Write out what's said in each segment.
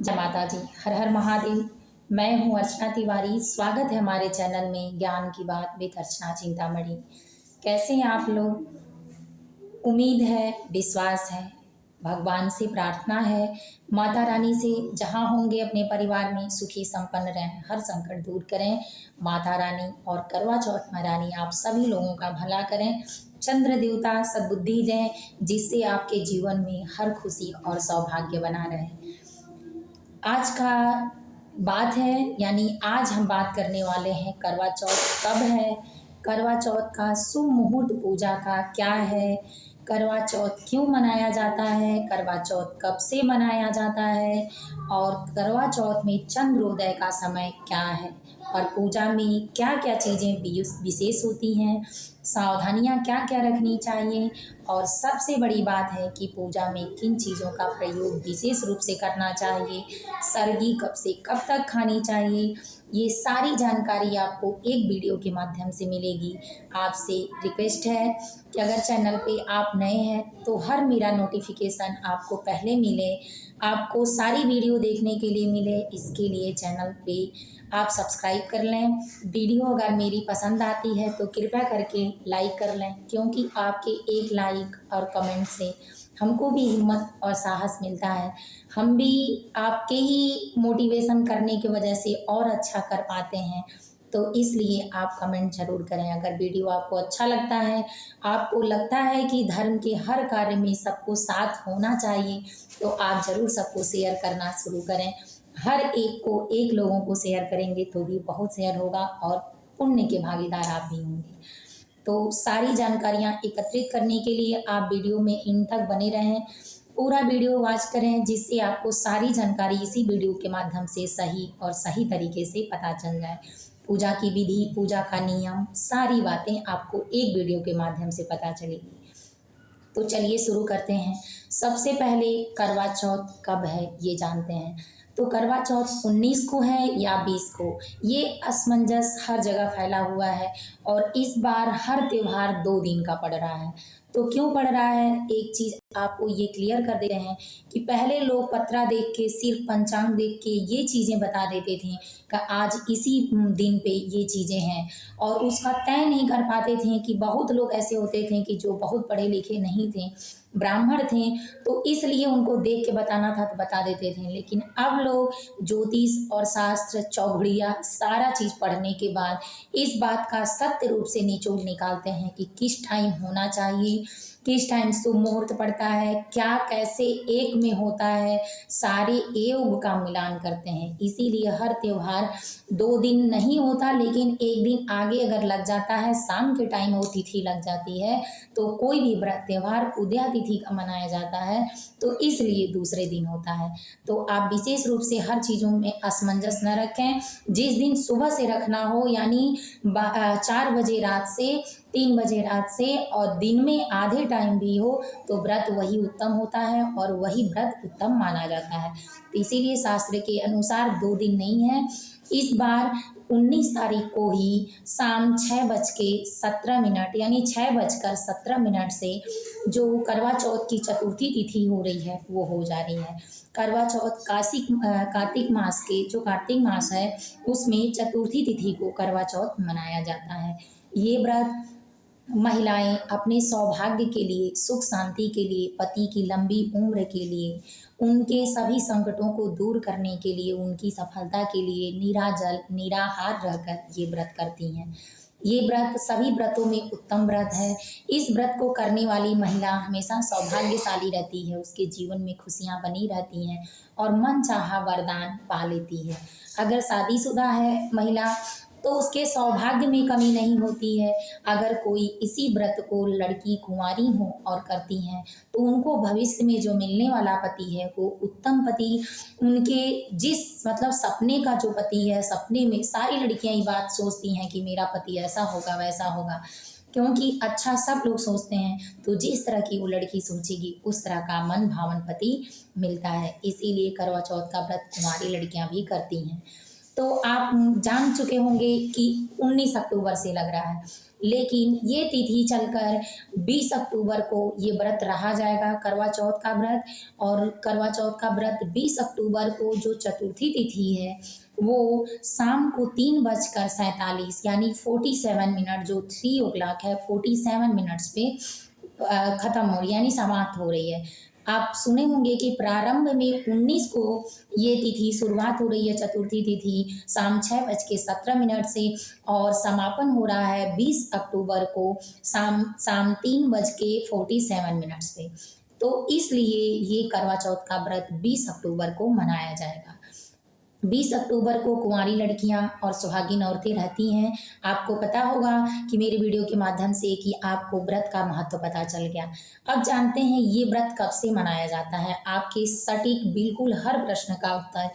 जय माता दी। हर हर महादेव। मैं हूँ अर्चना तिवारी। स्वागत है हमारे चैनल में ज्ञान की बात विद अर्चना चिंतामणि। कैसे हैं आप लोग? उम्मीद है, विश्वास है, भगवान से प्रार्थना है, माता रानी से जहाँ होंगे अपने परिवार में सुखी संपन्न रहें, हर संकट दूर करें माता रानी। और करवा चौथ में रानी आप सभी लोगों का भला करें, चंद्र देवता सद्बुद्धि दें, जिससे आपके जीवन में हर खुशी और सौभाग्य बना रहे। आज का बात है, यानी आज हम बात करने वाले हैं करवा चौथ कब है, करवा चौथ का शुभ मुहूर्त पूजा का क्या है, करवा चौथ क्यों मनाया जाता है, करवा चौथ कब से मनाया जाता है, और करवा चौथ में चंद्रोदय का समय क्या है, और पूजा में क्या क्या चीज़ें विशेष होती हैं, सावधानियां क्या क्या रखनी चाहिए, और सबसे बड़ी बात है कि पूजा में किन चीज़ों का प्रयोग विशेष रूप से करना चाहिए, सरगी कब से कब तक खानी चाहिए। ये सारी जानकारी आपको एक वीडियो के माध्यम से मिलेगी। आपसे रिक्वेस्ट है कि अगर चैनल पे आप नए हैं तो हर मेरा नोटिफिकेशन आपको पहले मिले, आपको सारी वीडियो देखने के लिए मिले, इसके लिए चैनल पे आप सब्सक्राइब कर लें। वीडियो अगर मेरी पसंद आती है तो कृपया करके लाइक कर लें, क्योंकि आपके एक लाइक और कमेंट से हमको भी हिम्मत और साहस मिलता है। हम भी आपके ही मोटिवेशन करने की वजह से और अच्छा कर पाते हैं। तो इसलिए आप कमेंट ज़रूर करें। अगर वीडियो आपको अच्छा लगता है, आपको लगता है कि धर्म के हर कार्य में सबको साथ होना चाहिए, तो आप ज़रूर सबको शेयर करना शुरू करें। हर एक को, एक लोगों को शेयर करेंगे तो भी बहुत शेयर होगा और पुण्य के भागीदार आप भी होंगे। तो सारी जानकारियाँ एकत्रित करने के लिए आप वीडियो में इन तक बने रहें, पूरा वीडियो वॉच करें, जिससे आपको सारी जानकारी इसी वीडियो के माध्यम से सही और सही तरीके से पता चल जाए। पूजा की विधि, पूजा का नियम, सारी बातें आपको एक वीडियो के माध्यम से पता चलेगी। तो चलिए शुरू करते हैं। सबसे पहले करवा चौथ कब है ये जानते हैं। तो करवा चौथ 19 को है या 20 को, ये असमंजस हर जगह फैला हुआ है, और इस बार हर त्यौहार 2 दिन का पड़ रहा है। तो क्यों पड़ रहा है, एक चीज़ आपको ये क्लियर कर देते हैं कि पहले लोग पत्रा देख के, सिर्फ पंचांग देख के ये चीज़ें बता देते थे कि आज इसी दिन पे ये चीज़ें हैं, और उसका तय नहीं कर पाते थे। कि बहुत लोग ऐसे होते थे कि जो बहुत पढ़े लिखे नहीं थे, ब्राह्मण थे, तो इसलिए उनको देख के बताना था तो बता देते थे। लेकिन अब लोग ज्योतिष और शास्त्र, चौघड़िया, सारा चीज़ पढ़ने के बाद इस बात का सत्य रूप से निचोड़ निकालते हैं कि किस टाइम होना चाहिए, किस टाइम शुभ मुहूर्त पड़ता है, क्या कैसे एक में होता है, सारे योग का मिलान करते हैं। इसीलिए हर त्यौहार 2 दिन नहीं होता, लेकिन एक दिन आगे अगर लग जाता है, शाम के टाइम वो तिथि लग जाती है, तो कोई भी व्रत त्यौहार उदया तिथि का मनाया जाता है, तो इसलिए दूसरे दिन होता है। तो आप विशेष रूप से हर चीज़ों में असमंजस न रखें। जिस दिन सुबह से रखना हो, यानी 4 बजे रात से 3 बजे रात से, और दिन में आधे टाइम भी हो, तो व्रत वही उत्तम होता है और वही व्रत उत्तम माना जाता है। तो इसीलिए शास्त्र के अनुसार 2 दिन नहीं है। इस बार 19 तारीख को ही शाम 6:17 यानी 6:17 से जो करवा चौथ की चतुर्थी तिथि हो रही है वो हो जा रही है। करवा चौथ कार्तिक मास के, जो कार्तिक मास है उसमें चतुर्थी तिथि को करवा चौथ मनाया जाता है। ये व्रत महिलाएं अपने सौभाग्य के लिए, सुख शांति के लिए, पति की लंबी उम्र के लिए, उनके सभी संकटों को दूर करने के लिए, उनकी सफलता के लिए निराजल निराहार रहकर ये व्रत करती हैं। ये व्रत सभी व्रतों में उत्तम व्रत है। इस व्रत को करने वाली महिला हमेशा सौभाग्यशाली रहती है, उसके जीवन में खुशियाँ बनी रहती हैं और मनचाहा वरदान पा लेती है। अगर शादीशुदा है महिला तो उसके सौभाग्य में कमी नहीं होती है। अगर कोई इसी व्रत को लड़की कुंवारी हो और करती हैं, तो उनको भविष्य में जो मिलने वाला पति है वो उत्तम पति, उनके जिस मतलब सपने का जो पति है, सपने में सारी लड़कियां ये बात सोचती हैं कि मेरा पति ऐसा होगा वैसा होगा, क्योंकि अच्छा सब लोग सोचते हैं। तो जिस तरह की वो लड़की सोचेगी उस तरह का मन भावन पति मिलता है। इसीलिए करवा चौथ का व्रत कुंवारी लड़कियां भी करती हैं। तो आप जान चुके होंगे कि 19 अक्टूबर से लग रहा है, लेकिन ये तिथि चलकर 20 अक्टूबर को ये व्रत रहा जाएगा, करवा चौथ का व्रत। और करवा चौथ का व्रत 20 अक्टूबर को जो चतुर्थी तिथि है वो शाम को 3:47 यानी 47 मिनट, जो 3 o'clock है 47 मिनट्स पे खत्म हो रही, यानी समाप्त हो रही है। आप सुने होंगे कि प्रारंभ में 19 को ये तिथि शुरुआत हो रही है, चतुर्थी तिथि शाम 6:17 से, और समापन हो रहा है 20 अक्टूबर को शाम शाम 3:47 पे। तो इसलिए ये करवा चौथ का व्रत 20 अक्टूबर को मनाया जाएगा। 20 अक्टूबर को कुंवारी लड़कियां और सुहागिन औरतें रहती हैं। आपको पता होगा कि मेरे वीडियो के माध्यम से कि आपको व्रत का महत्व पता चल गया। अब जानते हैं ये व्रत कब से मनाया जाता है। आपके सटीक बिल्कुल हर प्रश्न का उत्तर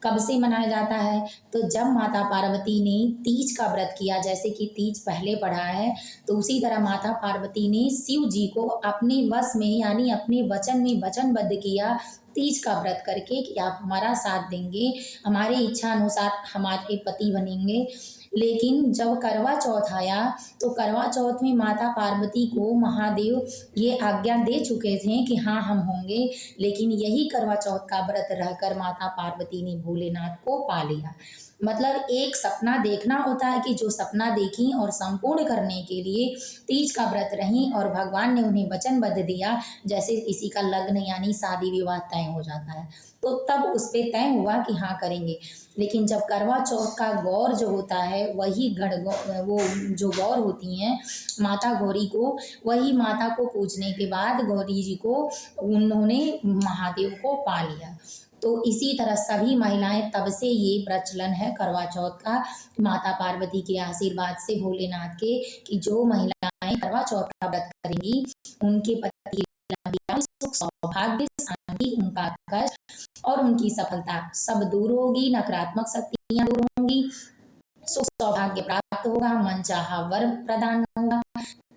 कब से मनाया जाता है, तो जब माता पार्वती ने तीज का व्रत किया, जैसे कि तीज पहले पढ़ा है, तो उसी तरह माता पार्वती ने शिव जी को अपने वश में यानी अपने वचन में वचनबद्ध किया तीज का व्रत करके कि आप हमारा साथ देंगे, हमारे इच्छा अनुसार हमारे पति बनेंगे। लेकिन जब करवा चौथ आया तो करवा चौथ में माता पार्वती को महादेव ये आज्ञा दे चुके थे कि हाँ हम होंगे, लेकिन यही करवा चौथ का व्रत रहकर माता पार्वती ने भोलेनाथ को पा लिया। मतलब एक सपना देखना होता है कि जो सपना देखी और संपूर्ण करने के लिए तीज का व्रत रही और भगवान ने उन्हें वचनबद्ध दिया, जैसे किसी का लग्न यानी शादी विवाह तय हो जाता है, तो तब उस पे तय हुआ कि हाँ करेंगे। लेकिन जब करवा चौथ का गौर जो होता है वही वो जो गौर होती हैं माता गौरी को, वही माता को पूजने के बाद गौरी जी को उन्होंने महादेव को पा लिया। तो इसी तरह सभी महिलाएं तब से ये प्रचलन है करवा चौथ का, माता पार्वती के आशीर्वाद से भोलेनाथ के, कि जो महिलाएं करवा चौथ का व्रत करेंगी उनके पति सुख सौभाग्य शांति, उनका कष्ट और उनकी सफलता सब दूर होगी, नकारात्मक शक्तियां दूर होंगी, सुख सौभाग्य प्राप्त होगा, मनचाहा वर प्रदान होगा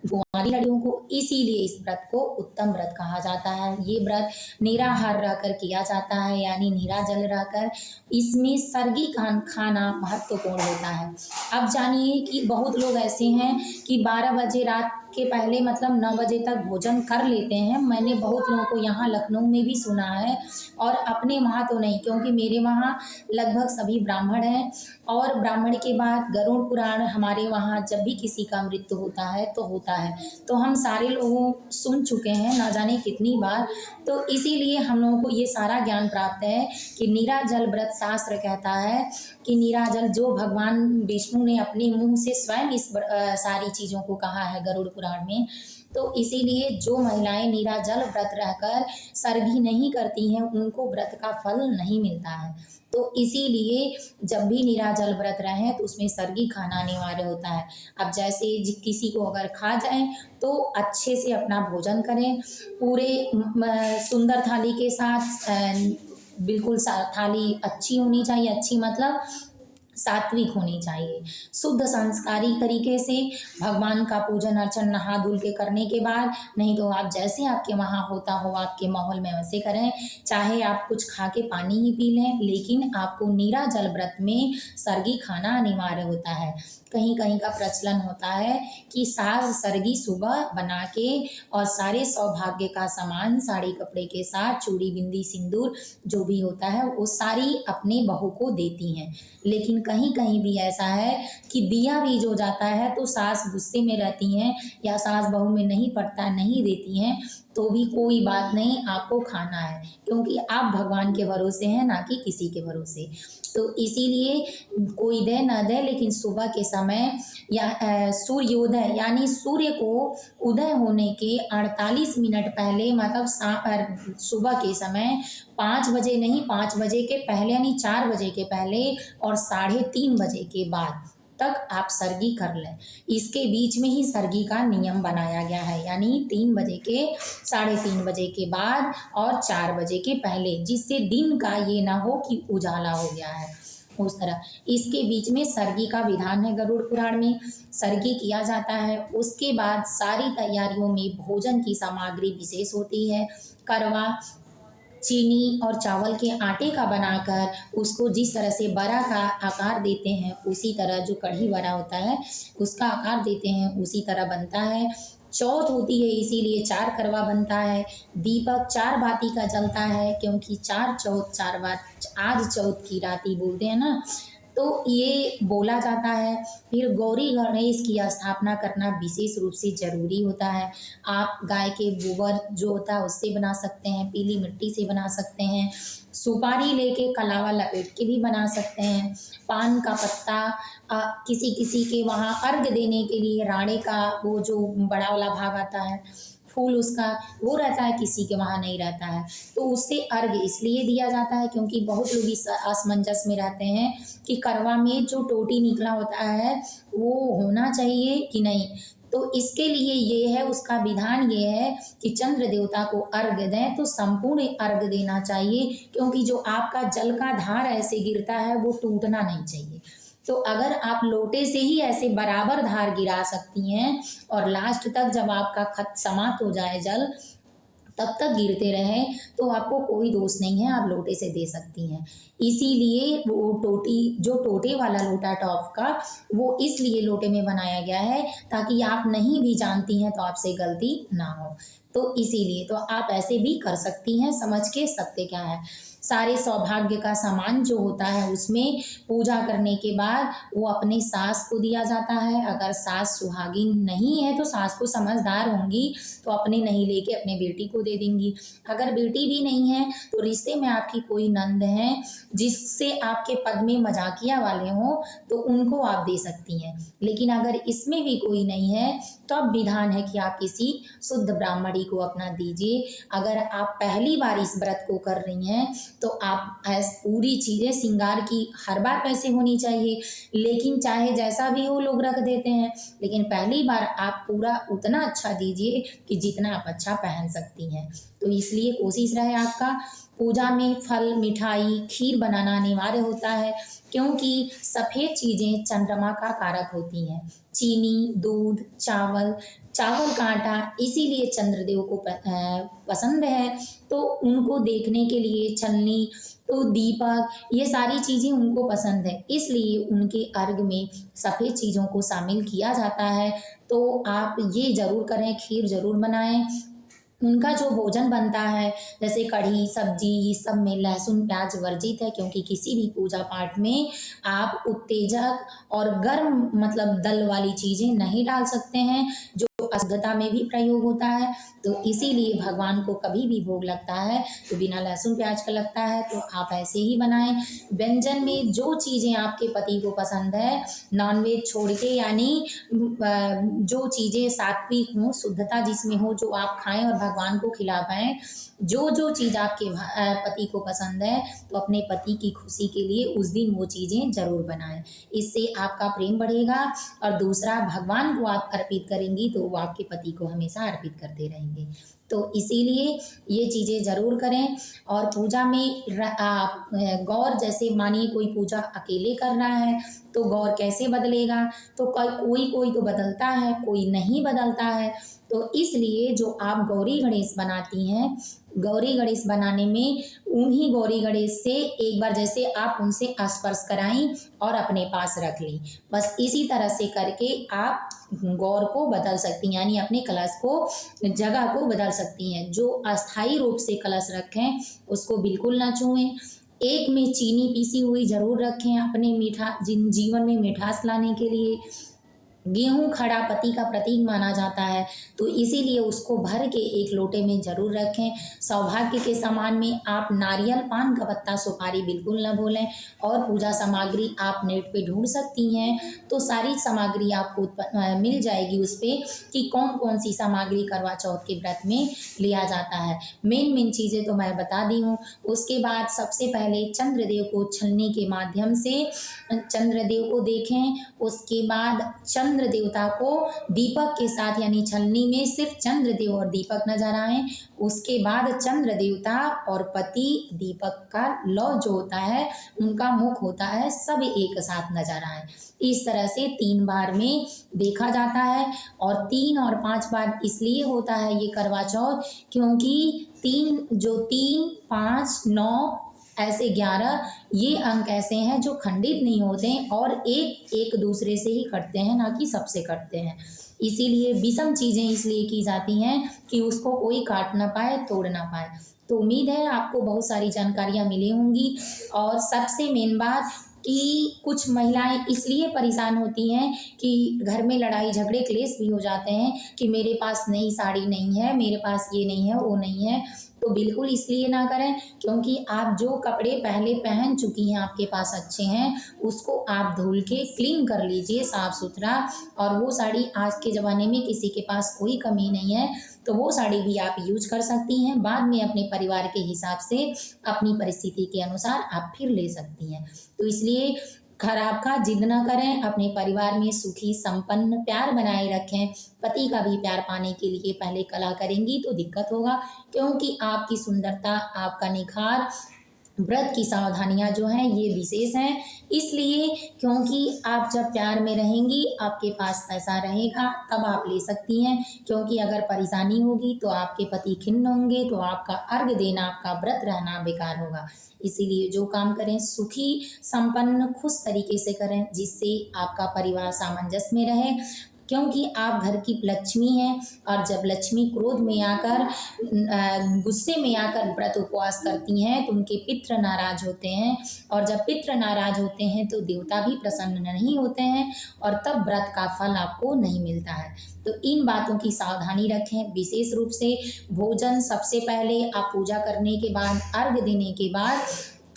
कुंवारी लड़कियों को। इसीलिए इस व्रत को उत्तम व्रत कहा जाता है। ये व्रत निराहार रहकर किया जाता है, यानी निराजल रहकर। इसमें सर्गी खाना महत्वपूर्ण होता है। अब जानिए कि बहुत लोग ऐसे हैं कि 12 बजे रात के पहले मतलब 9 बजे तक भोजन कर लेते हैं। मैंने बहुत लोगों को यहाँ लखनऊ में भी सुना है, और अपने वहाँ तो नहीं, क्योंकि मेरे वहाँ लगभग सभी ब्राह्मण हैं, और ब्राह्मण के बाद गरुड़ पुराण हमारे वहाँ जब भी किसी का मृत्यु होता है तो होता है, तो हम सारे लोगों सुन चुके हैं ना जाने कितनी बार। तो इसीलिए हम लोगों को ये सारा ज्ञान प्राप्त है कि निराजल व्रत शास्त्र कहता है कि निराजल, जो भगवान विष्णु ने अपने मुंह से स्वयं इस सारी चीज़ों को कहा है गरुड़ पुराण में। तो इसीलिए जो महिलाएं निराजल व्रत रहकर सर्गी नहीं करती हैं उनको व्रत का फल नहीं मिलता है। तो इसीलिए जब भी निराजल व्रत रहें तो उसमें सर्गी खाना अनिवार्य होता है। अब जैसे किसी को अगर खा जाए तो अच्छे से अपना भोजन करें, पूरे सुंदर थाली के साथ, बिल्कुल थाली अच्छी होनी चाहिए, अच्छी मतलब सात्विक होनी चाहिए, शुद्ध संस्कारी तरीके से भगवान का पूजन अर्चन नहा धुल के करने के बाद। नहीं तो आप जैसे आपके वहाँ होता हो आपके माहौल में वैसे करें, चाहे आप कुछ खा के पानी ही पी लें, लेकिन आपको निराजल व्रत में सर्गी खाना अनिवार्य होता है। कहीं कहीं का प्रचलन होता है कि सास सर्गी सुबह बना के और सारे सौभाग्य का सामान साड़ी कपड़े के साथ चूड़ी बिंदी सिंदूर जो भी होता है वो सारी अपने बहू को देती हैं। लेकिन कहीं कहीं भी ऐसा है कि दिया भी जो जाता है तो सास गुस्से में रहती हैं या सास बहू में नहीं पड़ता, नहीं देती हैं, तो भी कोई बात नहीं, आपको खाना है, क्योंकि आप भगवान के भरोसे हैं ना कि किसी के भरोसे। तो इसीलिए कोई दे ना दे, लेकिन सुबह के समय या सूर्योदय यानी सूर्य को उदय होने के 48 मिनट पहले, मतलब सुबह के समय 5 बजे नहीं, 5 बजे के पहले यानी 4 बजे के पहले और 3:30 बजे के बाद तक आप सर्गी कर लें। इसके बीच में ही सर्गी का नियम बनाया गया है, यानी 3 बजे के 3:30 बजे के बाद और 4 बजे के पहले, जिससे दिन का ये ना हो कि उजाला हो गया है, उस तरह। इसके बीच में सर्गी का विधान है, गरुड़ पुराण में सर्गी किया जाता है। उसके बाद सारी तैयारियों में भोजन की सामग्री विशेष होती है। करवा चीनी और चावल के आटे का बनाकर उसको जिस तरह से बड़ा का आकार देते हैं, उसी तरह जो कढ़ी बड़ा होता है उसका आकार देते हैं, उसी तरह बनता है। चौथ होती है इसीलिए 4 करवा बनता है। दीपक 4 बाती का जलता है क्योंकि 4 चौथ 4 बात, आज चौथ की राती बोलते हैं ना, तो ये बोला जाता है। फिर गौरी गणेश की स्थापना करना विशेष रूप से ज़रूरी होता है। आप गाय के गोबर जो होता है उससे बना सकते हैं, पीली मिट्टी से बना सकते हैं, सुपारी लेके कलावा लपेट के भी बना सकते हैं। पान का पत्ता, किसी किसी के वहाँ अर्घ देने के लिए राड़े का वो जो बड़ा वाला भाग आता है, फूल उसका वो रहता है, किसी के वहाँ नहीं रहता है, तो उससे अर्घ इसलिए दिया जाता है क्योंकि बहुत लोग इस असमंजस में रहते हैं कि करवा में जो टोटी निकला होता है वो होना चाहिए कि नहीं। तो इसके लिए ये है, उसका विधान ये है कि चंद्र देवता को अर्घ दें तो संपूर्ण अर्घ देना चाहिए, क्योंकि जो आपका जल का धार ऐसे गिरता है वो टूटना नहीं चाहिए। तो अगर आप लोटे से ही ऐसे बराबर धार गिरा सकती हैं और लास्ट तक जब आपका खत समाप्त हो जाए जल तब तक गिरते रहे, तो आपको कोई दोष नहीं है, आप लोटे से दे सकती हैं। इसीलिए वो टोटी, जो टोटे वाला लोटा टॉप का, वो इसलिए लोटे में बनाया गया है ताकि आप नहीं भी जानती हैं तो आपसे गलती ना हो। तो इसीलिए तो आप ऐसे भी कर सकती हैं, समझ के सत्य क्या है। सारे सौभाग्य का सामान जो होता है उसमें पूजा करने के बाद वो अपने सास को दिया जाता है। अगर सास सुहागिन नहीं है तो सास को समझदार होंगी तो अपने नहीं लेके अपने बेटी को दे देंगी। अगर बेटी भी नहीं है तो रिश्ते में आपकी कोई नंद है जिससे आपके पद में मजाकिया वाले हों तो उनको आप दे सकती हैं। लेकिन अगर इसमें भी कोई नहीं है तो अब विधान है कि आप किसी शुद्ध ब्राह्मणी को अपना दीजिए। अगर आप पहली बार इस व्रत को कर रही हैं तो आप पूरी चीज़ें श्रृंगार की हर बार वैसे होनी चाहिए, लेकिन चाहे जैसा भी हो लोग रख देते हैं, लेकिन पहली बार आप पूरा उतना अच्छा दीजिए कि जितना आप अच्छा पहन सकती हैं। तो इसलिए कोशिश रहे आपका। पूजा में फल, मिठाई, खीर बनाना अनिवार्य होता है क्योंकि सफ़ेद चीज़ें चंद्रमा का कारक होती हैं। चीनी, दूध, चावल, चावल का आटा इसीलिए चंद्रदेव को पसंद है, तो उनको देखने के लिए छलनी, तो दीपक, ये सारी चीज़ें उनको पसंद है, इसलिए उनके अर्घ में सफ़ेद चीज़ों को शामिल किया जाता है। तो आप ये ज़रूर करें, खीर ज़रूर बनाएं। उनका जो भोजन बनता है जैसे कढ़ी, सब्जी, इस सब में लहसुन प्याज वर्जित है क्योंकि किसी भी पूजा पाठ में आप उत्तेजक और गर्म मतलब दल वाली चीज़ें नहीं डाल सकते हैं जो अशुद्धता में भी प्रयोग होता है। तो इसीलिए भगवान को कभी भी भोग लगता है तो बिना लहसुन प्याज का लगता है, तो आप ऐसे ही बनाएं। व्यंजन में जो चीज़ें आपके पति को पसंद है नॉनवेज छोड़ के, यानी जो चीज़ें सात्विक हों, शुद्धता जिसमें हो, जो आप खाएं और भगवान को खिला पाएँ। जो जो चीज़ आपके पति को पसंद है तो अपने पति की खुशी के लिए उस दिन वो चीज़ें ज़रूर बनाएं। इससे आपका प्रेम बढ़ेगा और दूसरा भगवान को आप अर्पित करेंगी तो वो आपके पति को हमेशा अर्पित करते रहेंगे। तो इसीलिए ये चीज़ें ज़रूर करें। और पूजा में आप गौर, जैसे मानिए कोई पूजा अकेले कर रहा है तो गौर कैसे बदलेगा, तो कोई तो बदलता है, कोई नहीं बदलता है। तो इसलिए जो आप गौरी गणेश बनाती हैं, गौरी गणेश बनाने में उन्हीं गौरी गणेश से एक बार जैसे आप उनसे स्पर्श कराई और अपने पास रख ली, बस इसी तरह से करके आप गौर को बदल सकती हैं, यानी अपने कलश को, जगह को बदल सकती हैं। जो अस्थायी रूप से कलश रखें उसको बिल्कुल ना छुएं। एक में चीनी पीसी हुई ज़रूर रखें अपने जीवन में मिठास लाने के लिए। गेहूँ खड़ा पति का प्रतीक माना जाता है तो इसीलिए उसको भर के एक लोटे में ज़रूर रखें। सौभाग्य के सामान में आप नारियल, पान का पत्ता, सुपारी बिल्कुल न भूलें। और पूजा सामग्री आप नेट पे ढूंढ सकती हैं तो सारी सामग्री आपको मिल जाएगी उस पर कि कौन कौन सी सामग्री करवा चौथ के व्रत में लिया जाता है। मेन चीज़ें तो मैं बता दी हूँ। उसके बाद सबसे पहले चंद्रदेव को छलनी के माध्यम से चंद्रदेव को देखें। उसके बाद चंद्र देवता को दीपक के साथ यानी छलनी में सिर्फ चंद्रदेव और दीपक नजर आए। उसके बाद चंद्र देवता और पति दीपक का लौ जो होता है, उनका मुख होता है, सब एक साथ नजर आए। इस तरह से 3 बार में देखा जाता है। और 3 और 5 बार इसलिए होता है ये करवा चौथ, क्योंकि 3, 5, 9 ऐसे 11 ये अंक ऐसे हैं जो खंडित नहीं होते हैं और एक एक दूसरे से ही कटते हैं, ना कि सबसे कटते हैं। इसीलिए विषम चीज़ें इसलिए की जाती हैं कि उसको कोई काट ना पाए, तोड़ ना पाए। तो उम्मीद है आपको बहुत सारी जानकारियाँ मिली होंगी। और सबसे मेन बात कि कुछ महिलाएं इसलिए परेशान होती हैं कि घर में लड़ाई झगड़े क्लेश भी हो जाते हैं कि मेरे पास नई साड़ी नहीं है, मेरे पास ये नहीं है, वो नहीं है। तो बिल्कुल इसलिए ना करें, क्योंकि आप जो कपड़े पहले पहन चुकी हैं, आपके पास अच्छे हैं, उसको आप धुल के क्लीन कर लीजिए साफ़ सुथरा। और वो साड़ी आज के ज़माने में किसी के पास कोई कमी नहीं है, तो वो साड़ी भी आप यूज कर सकती हैं। बाद में अपने परिवार के हिसाब से, अपनी परिस्थिति के अनुसार आप फिर ले सकती हैं। तो इसलिए खराब का जिद ना करें, अपने परिवार में सुखी संपन्न प्यार बनाए रखें। पति का भी प्यार पाने के लिए पहले कला करेंगी तो दिक्कत होगा, क्योंकि आपकी सुंदरता, आपका निखार, व्रत की सावधानियां जो हैं ये विशेष हैं। इसलिए क्योंकि आप जब प्यार में रहेंगी, आपके पास पैसा रहेगा, तब आप ले सकती हैं। क्योंकि अगर परेशानी होगी तो आपके पति खिन्न होंगे, तो आपका अर्घ देना, आपका व्रत रहना बेकार होगा। इसीलिए जो काम करें सुखी संपन्न खुश तरीके से करें, जिससे आपका परिवार सामंजस्य में रहे। क्योंकि आप घर की लक्ष्मी हैं, और जब लक्ष्मी क्रोध में आकर, गुस्से में आकर व्रत उपवास करती हैं तो उनके पितृ नाराज होते हैं। और जब पितृ नाराज होते हैं तो देवता भी प्रसन्न नहीं होते हैं, और तब व्रत का फल आपको नहीं मिलता है। तो इन बातों की सावधानी रखें। विशेष रूप से भोजन सबसे पहले आप पूजा करने के बाद, अर्घ देने के बाद,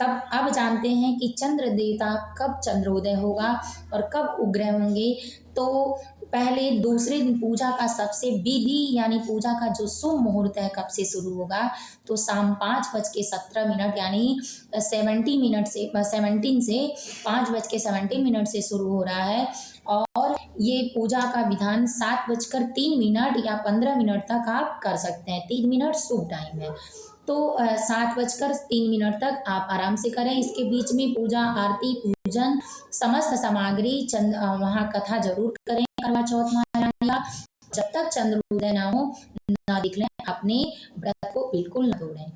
तब अब जानते हैं कि चंद्र देवता कब चंद्रोदय होगा और कब उग्र होंगे। तो पहले दूसरे दिन पूजा का सबसे विधि यानी पूजा का जो शुभ मुहूर्त है कब से शुरू होगा, तो शाम 5:17 यानी 17 से 5:17 से शुरू हो रहा है। और ये पूजा का विधान 7:03 या 15 तक आप कर सकते हैं। 3 मिनट शुभ टाइम है, तो 7:03 तक आप आराम से करें। इसके बीच में पूजा, आरती, पूजन, समस्त सामग्री वहाँ कथा जरूर करें करवा चौथ महारानी का। जब तक चंद्रोदय ना हो, ना दिखले, अपने व्रत को बिल्कुल न तोड़ें।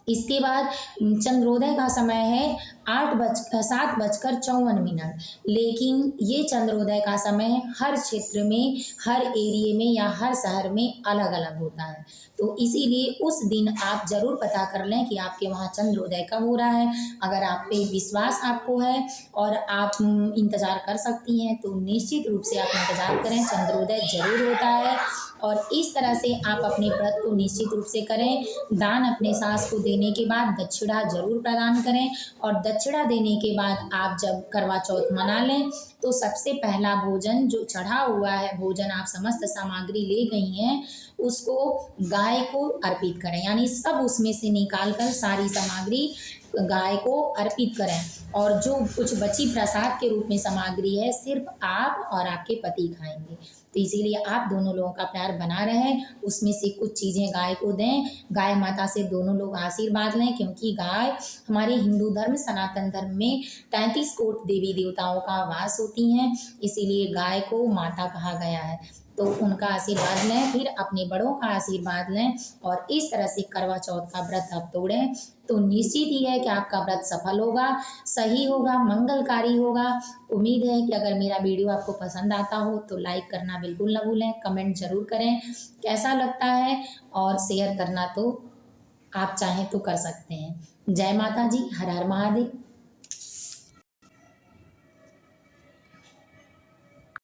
इसके बाद चंद्रोदय का समय है 7:54। लेकिन ये चंद्रोदय का समय हर क्षेत्र में, हर एरिए में या हर शहर में अलग अलग होता है। तो इसीलिए उस दिन आप जरूर पता कर लें कि आपके वहाँ चंद्रोदय कब हो रहा है। अगर आप पे विश्वास आपको है और आप इंतज़ार कर सकती हैं तो निश्चित रूप से आप इंतज़ार करें, चंद्रोदय जरूर होता है। और इस तरह से आप अपने व्रत को निश्चित रूप से करें। दान अपने सास को देने के बाद दक्षिणा जरूर प्रदान करें। और दक्षिणा देने के बाद आप जब करवा चौथ मना लें तो सबसे पहला भोजन जो चढ़ा हुआ है, भोजन आप समस्त सामग्री ले गई हैं, उसको गाय को अर्पित करें। यानी सब उसमें से निकाल कर सारी सामग्री गाय को अर्पित करें। और जो कुछ बची प्रसाद के रूप में सामग्री है, सिर्फ आप और आपके पति खाएंगे। तो इसीलिए आप दोनों लोगों का प्यार बना रहे, उसमें से कुछ चीज़ें गाय को दें। गाय माता से दोनों लोग आशीर्वाद लें, क्योंकि गाय हमारे हिंदू धर्म, सनातन धर्म में 33 कोट देवी देवताओं का वास होती हैं, इसीलिए गाय को माता कहा गया है। तो उनका आशीर्वाद लें, फिर अपने बड़ों का आशीर्वाद लें, और इस तरह से करवा चौथ का व्रत आप तोड़ें तो निश्चित ही है कि आपका व्रत सफल होगा, सही होगा, मंगलकारी होगा। उम्मीद है कि अगर मेरा वीडियो आपको पसंद आता हो तो लाइक करना बिल्कुल न भूलें, कमेंट जरूर करें कैसा लगता है, और शेयर करना तो आप चाहें तो कर सकते हैं। जय माता जी, हर हर महादेव।